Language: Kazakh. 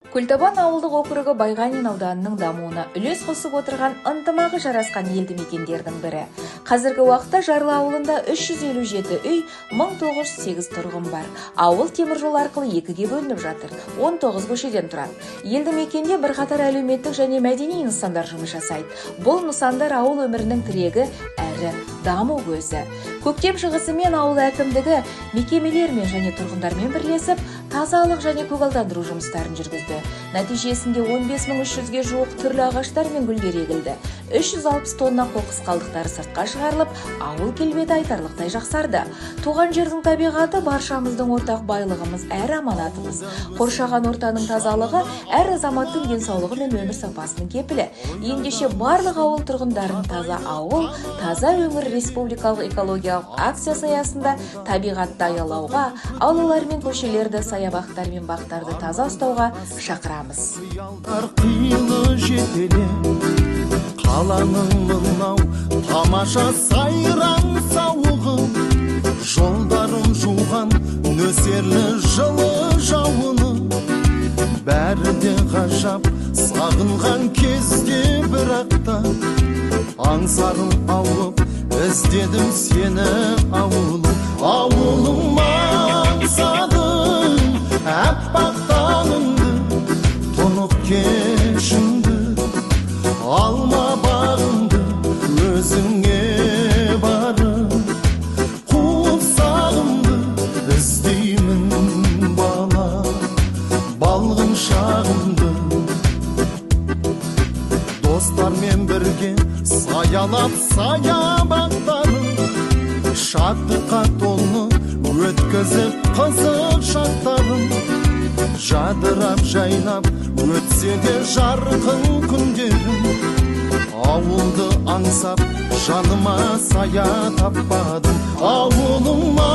Көлтабан ауылдық округы Байғанин ауданының дамуына үлес қосып отырған ынтымағы жарасқан елді мекендердің бірі. Қазіргі уақытта Жарлы ауылында 357 үй, 1908 тұрғын бар. Ауыл теміржол арқылы екіге бөлініп жатыр. 19 көшеден тұрады. Елді мекенде бірқатар әлеуметтік және мәдени нысандар жұмыс жасайды. Бұл нысандар ауыл өмірінің тірегі әрі даму көзі. Көктем шығысымен ауыл әкімдігі мекемелермен және тұрғындармен бірлесіп, тазалық және көгалдандыру жұмыстарын жүргізді. Нәтижесінде 15.300-ге жуық түрлі ағаштар мен гүлдер егілді. 360 тонна қоқыс қалдықтары сыртқа шығарылып, ауыл келбеті айтарлықтай жақсарды. Туған жердің табиғаты баршамыздың ортақ байлығымыз, әрі аманатымыз. Қоршаған ортаның тазалығы әр азаматтың денсаулығы мен өмір сапасының кепілі. Ендеше барлық ауыл тұрғындарын таза ауыл, таза өңір республикалық экологиялық акциясы аясында табиғатты аялауға, аулалар мен көшелерді, саябақтар мен бақтарды таза ұстауға шақырамыз. Қаланың мынау тамаша сайран сауығы, жолдарын жуған нөсерлі жылы жауыны, бәрі де ғажап сағынған кезде бірақта, аңсарым ауып іздедім сені ауылым. Ауылым аңсадым әппақ таңыңды, тұнық кешіңді, алма бағыңды өзіңе барып, қуып сағымды іздеймін бала, балғын шағымды. Достармен бірге саялап саябақтарын, шаттыққа толы өткізіп қызық шақтарын, жадырап жайнап өтсе де жарқын күндерім, ауылды аңсап жаныма сая таппадым. Ауылыма